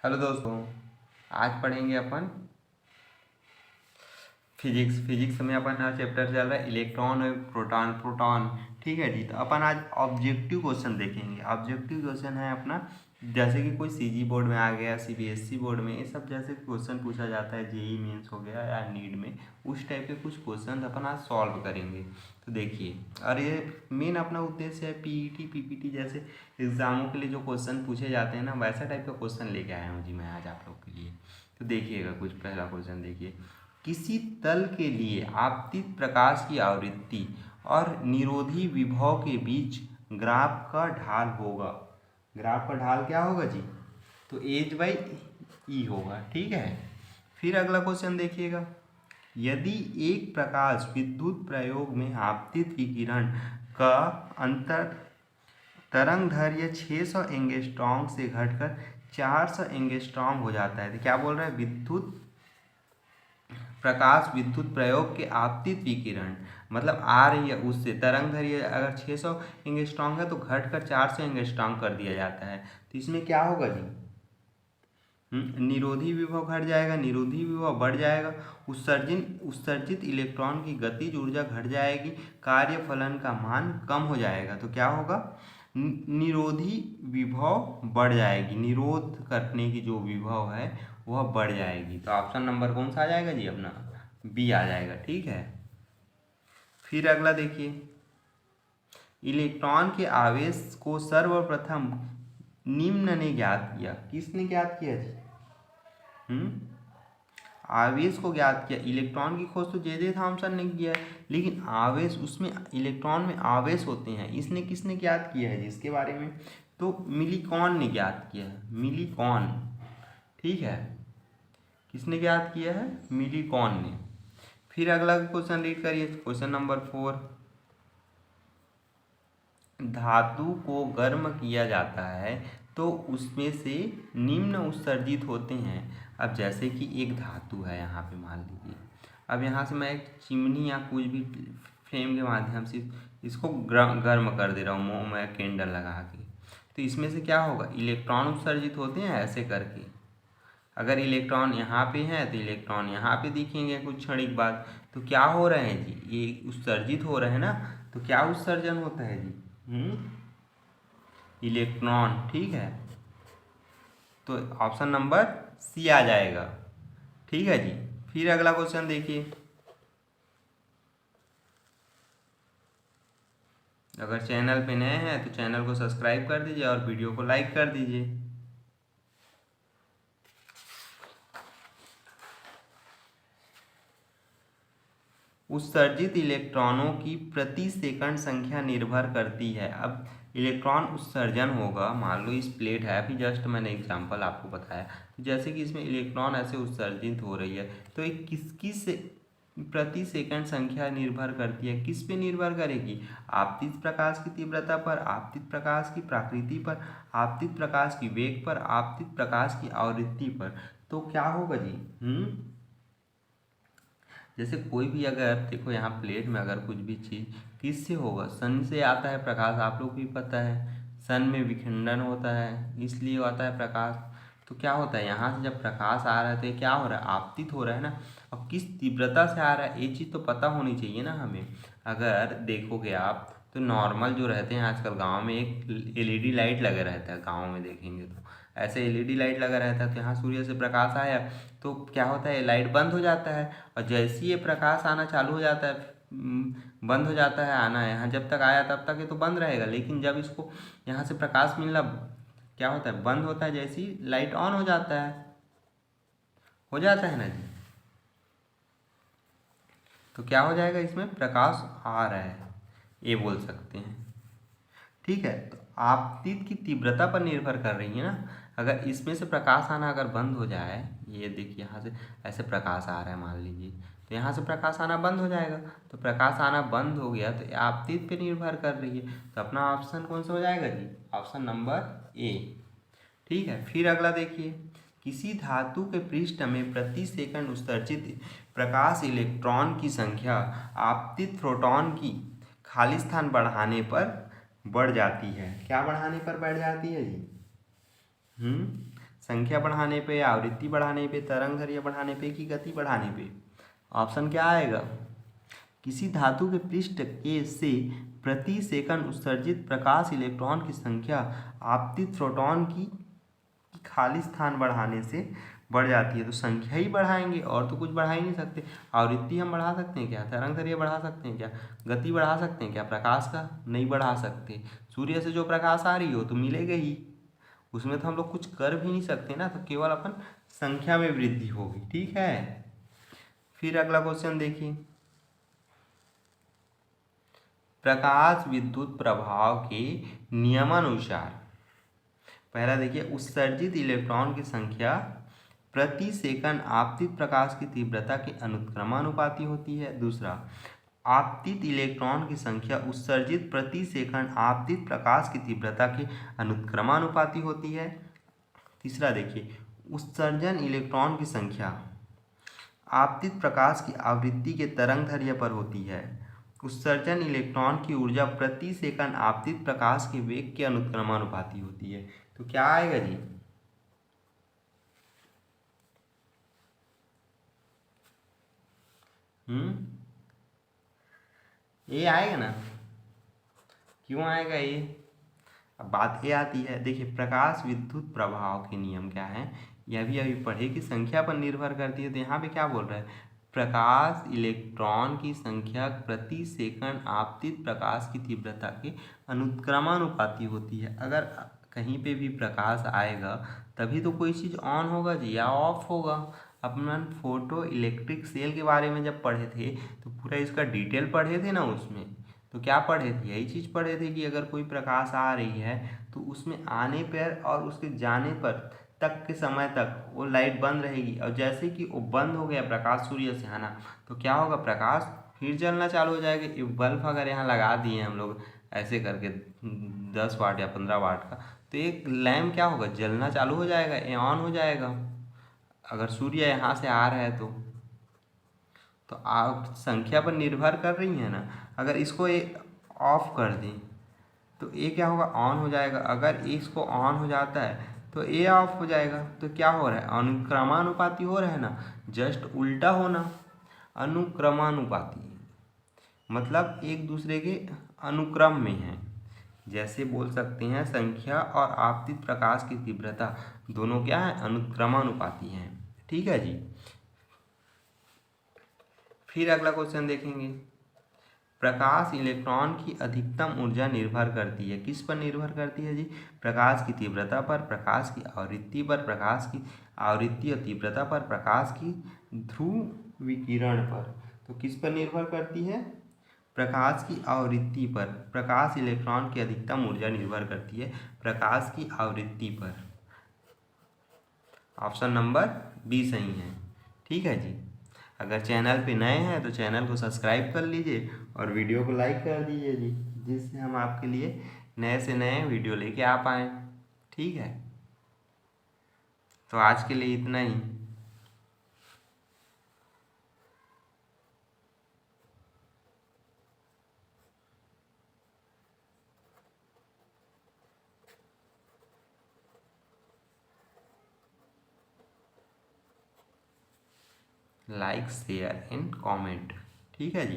Hello दोस्तों, आज पढ़ेंगे अपन फिजिक्स में अपना चैप्टर चल रहा है इलेक्ट्रॉन और प्रोटॉन। ठीक है जी। तो अपन आज ऑब्जेक्टिव क्वेश्चन देखेंगे। ऑब्जेक्टिव क्वेश्चन है अपना, जैसे कि कोई सीजी बोर्ड में आ गया, सीबीएसई बोर्ड में, ये सब जैसे क्वेश्चन पूछा जाता है, जेई मेंस हो गया या नीट में, उस टाइप के कुछ क्वेश्चन अपन आज सॉल्व करेंगे। तो देखिए, और ये मेन अपना उद्देश्य है पीईटी पीपीटी जैसे एग्जामों के लिए जो क्वेश्चन पूछे जाते हैं ना, वैसा टाइप का क्वेश्चन लेके आया हूँ जी मैं आज आप लोग के लिए। तो देखिएगा, कुछ पहला क्वेश्चन देखिए। किसी तल के लिए आपतित प्रकाश की आवृत्ति और निरोधी विभव के बीच ग्राफ का ढाल होगा। ग्राफ का ढाल क्या होगा जी? तो एच बाई ई होगा। ठीक है। फिर अगला क्वेश्चन देखिएगा। यदि एक प्रकाश विद्युत प्रयोग में आपतित विकिरण का अंतर तरंगदैर्घ्य 600 एंगस्ट्रॉम से घटकर 400 एंगस्ट्रॉम हो जाता है, तो क्या बोल रहा है? विद्युत प्रयोग के आपतित विकिरण मतलब आ रही है उससे तरंगदैर्घ्य अगर 600 एंगस्ट्रॉम है तो घटकर 400 एंगस्ट्रॉम कर दिया जाता है। तो इसमें क्या होगा जी? निरोधी विभव घट जाएगा, निरोधी विभव बढ़ जाएगा, उत्सर्जित इलेक्ट्रॉन की गतिज ऊर्जा घट जाएगी, कार्य फलन का मान कम हो जाएगा। तो क्या होगा? निरोधी विभव बढ़ जाएगी, निरोध करने की जो विभव है वह बढ़ जाएगी। तो ऑप्शन नंबर कौन सा आ जाएगा जी? अपना बी आ जाएगा। ठीक है। फिर अगला देखिए। इलेक्ट्रॉन के आवेश को सर्वप्रथम निम्न ने ज्ञात किया। किसने ज्ञात किया जी? आवेश को ज्ञात किया। इलेक्ट्रॉन की खोज तो जे थॉमसन ने किया है, लेकिन आवेश, उसमें इलेक्ट्रॉन में आवेश होते हैं, इसने किसने ज्ञात किया है जिसके बारे में? तो मिलीकॉन ने ज्ञात किया है। मिलीकॉन। ठीक है। किसने ज्ञात किया है? मिलीकॉन ने। फिर अगला क्वेश्चन रीड करिए, क्वेश्चन नंबर 4। धातु को गर्म किया जाता है तो उसमें से निम्न उत्सर्जित होते हैं। अब जैसे कि एक धातु है, यहाँ पे मान लीजिए, अब यहाँ से मैं एक चिमनी या कुछ भी फ्लेम के माध्यम से इसको गर्म कर दे रहा हूँ, मोम या कैंडल लगा के। तो इसमें से क्या होगा? इलेक्ट्रॉन उत्सर्जित होते हैं ऐसे करके। अगर इलेक्ट्रॉन यहाँ पे हैं तो इलेक्ट्रॉन यहाँ पे दिखेंगे कुछ क्षणिक बाद। तो क्या हो रहे हैं जी? ये उत्सर्जित हो रहे हैं ना। तो क्या उत्सर्जन होता है जी? इलेक्ट्रॉन। ठीक है। तो ऑप्शन नंबर सी आ जाएगा। ठीक है जी। फिर अगला क्वेश्चन देखिए। अगर चैनल पे नए हैं तो चैनल को सब्सक्राइब कर दीजिए और वीडियो को लाइक कर दीजिए। उत्सर्जित इलेक्ट्रॉनों की प्रति सेकंड संख्या निर्भर करती है। अब इलेक्ट्रॉन उत्सर्जन होगा, मान लो इस प्लेट है, अभी जस्ट मैंने एग्जांपल आपको बताया, तो जैसे कि इसमें इलेक्ट्रॉन ऐसे उत्सर्जित हो रही है, तो ये किसकी से प्रति सेकंड संख्या निर्भर करती है? किस पे निर्भर करेगी? आपतित प्रकाश की तीव्रता पर, आपतित प्रकाश की प्रकृति पर, आपतित प्रकाश की वेग पर, आपतित प्रकाश की आवृत्ति पर। तो क्या होगा जी? जैसे कोई भी, अगर देखो यहाँ प्लेट में अगर कुछ भी चीज़ किससे होगा? सन से आता है प्रकाश, आप लोग को भी पता है। सन में विखंडन होता है, इसलिए आता है प्रकाश। तो क्या होता है, यहाँ से जब प्रकाश आ रहा है तो ये क्या हो रहा है? आपतित हो रहा है ना। अब किस तीव्रता से आ रहा है ये चीज़ तो पता होनी चाहिए ना हमें। अगर देखोगे आप तो नॉर्मल जो रहते हैं आजकल गाँव में, एक एलईडी लाइट लगा रहता है, गाँव में देखेंगे तो ऐसे एलईडी लाइट लगा रहता है। तो यहाँ सूर्य से प्रकाश आया तो क्या होता है? लाइट बंद हो जाता है, और जैसे ही ये प्रकाश आना चालू हो जाता है, बंद हो जाता है आना। यहाँ जब तक आया तब तक ये तो बंद रहेगा, लेकिन जब इसको यहाँ से प्रकाश मिलना क्या होता है? बंद होता है। जैसे ही लाइट ऑन हो जाता है, हो जाता है ना जी। तो क्या हो जाएगा? इसमें प्रकाश आ रहा है, ये बोल सकते हैं। ठीक है। तो आपतित की तीव्रता पर निर्भर कर रही है ना। अगर इसमें से प्रकाश आना अगर बंद हो जाए, ये देखिए यहाँ से ऐसे प्रकाश आ रहा है मान लीजिए, तो यहाँ से प्रकाश आना बंद हो जाएगा। तो प्रकाश आना बंद हो गया तो आपतित पे निर्भर कर रही है। तो अपना ऑप्शन कौन सा हो जाएगा जी? Option number A. ठीक है। फिर अगला देखिए। किसी धातु के पृष्ठ में प्रति सेकंड उत्सर्जित प्रकाश इलेक्ट्रॉन की संख्या आपतित प्रोटॉन की खाली स्थान बढ़ाने पर बढ़ जाती है। क्या बढ़ाने पर बढ़ जाती है जी? संख्या बढ़ाने पे, आवृत्ति बढ़ाने पे, तरंग दैर्ध्य बढ़ाने पे कि गति बढ़ाने पे? ऑप्शन क्या आएगा? किसी धातु के पृष्ठ के से प्रति सेकंड उत्सर्जित प्रकाश इलेक्ट्रॉन की संख्या आपतित प्रोटॉन की खाली स्थान बढ़ाने से बढ़ जाती है। तो संख्या ही बढ़ाएंगे और तो कुछ बढ़ा ही नहीं सकते। आवृत्ति हम बढ़ा सकते हैं क्या? तरंग दैर्ध्य बढ़ा सकते हैं क्या? गति बढ़ा सकते हैं क्या? प्रकाश का नहीं बढ़ा सकते। सूर्य से जो प्रकाश आ रही हो तो मिलेगा ही, उसमें तो हम लोग कुछ कर भी नहीं सकते ना, तो केवल अपन संख्या में वृद्धि होगी। ठीक है, फिर अगला क्वेश्चन देखिए। प्रकाश विद्युत प्रभाव के नियमानुसार, पहला देखिए, उत्सर्जित इलेक्ट्रॉन की संख्या प्रति सेकंड आपतित प्रकाश की तीव्रता के अनुक्रमानुपाती होती है। दूसरा, आपतित इलेक्ट्रॉन की संख्या उत्सर्जित प्रति सेकंड आपतित प्रकाश की तीव्रता के अनुक्रमानुपाती होती है। तीसरा देखिए, उत्सर्जन इलेक्ट्रॉन की संख्या आपतित प्रकाश की आवृत्ति के तरंग दैर्ध्य पर होती है। उत्सर्जन इलेक्ट्रॉन की ऊर्जा प्रति सेकंड आपतित प्रकाश के वेग के अनुक्रमानुपाती होती है। तो क्या आएगा जी? ये आएगा ना? क्यों आएगा ये? अब बात ये आती है, देखिए, प्रकाश विद्युत प्रभाव के नियम क्या है, यह भी अभी पढ़े कि संख्या पर निर्भर करती है। तो यहाँ पे क्या बोल रहा है? प्रकाश इलेक्ट्रॉन की संख्या प्रति सेकंड आपतित प्रकाश की तीव्रता के अनुक्रमानुपाती होती है। अगर कहीं पे भी प्रकाश आएगा तभी तो कोई चीज़ ऑन होगा जी या ऑफ होगा। अपन फोटो इलेक्ट्रिक सेल के बारे में जब पढ़े थे तो पूरा इसका डिटेल पढ़े थे ना, उसमें तो क्या पढ़े थे? यही चीज़ पढ़े थे कि अगर कोई प्रकाश आ रही है तो उसमें आने पर और उसके जाने पर तक के समय तक वो लाइट बंद रहेगी, और जैसे कि वो बंद हो गया प्रकाश सूर्य से आना तो क्या होगा? प्रकाश फिर जलना चालू हो जाएगा। ये बल्ब अगर यहाँ लगा दिए हम लोग ऐसे करके 10 वाट या 15 वाट का, तो एक लैम्प क्या होगा? जलना चालू हो जाएगा, ये ऑन हो जाएगा अगर सूर्य यहाँ से आ रहा है तो आप संख्या पर निर्भर कर रही है ना। अगर इसको ये ऑफ कर दें तो ये क्या होगा? ऑन हो जाएगा। अगर इसको ऑन हो जाता है तो ये ऑफ हो जाएगा। तो क्या हो रहा है? अनुक्रमानुपाती हो रहा है ना, जस्ट उल्टा होना। अनुक्रमानुपाती मतलब एक दूसरे के अनुक्रम में है। जैसे बोल सकते हैं संख्या और आपतित प्रकाश की तीव्रता दोनों क्या है? अनुक्रमानुपाती हैं। ठीक है जी। फिर अगला क्वेश्चन देखेंगे। प्रकाश इलेक्ट्रॉन की अधिकतम ऊर्जा निर्भर करती है, किस पर निर्भर करती है जी? प्रकाश की तीव्रता पर, प्रकाश की आवृत्ति पर, प्रकाश की आवृत्ति और तीव्रता पर, प्रकाश की ध्रुव विकिरण पर। तो किस पर निर्भर करती है? प्रकाश की आवृत्ति पर। प्रकाश इलेक्ट्रॉन की अधिकतम ऊर्जा निर्भर करती है प्रकाश की आवृत्ति पर। ऑप्शन नंबर बी सही है। ठीक है जी। अगर चैनल पे नए हैं तो चैनल को सब्सक्राइब कर लीजिए और वीडियो को लाइक कर दीजिए जी, जिससे हम आपके लिए नए से नए वीडियो लेके आ पाएँ। ठीक है, तो आज के लिए इतना ही। Like, share and comment. ठीक है जी।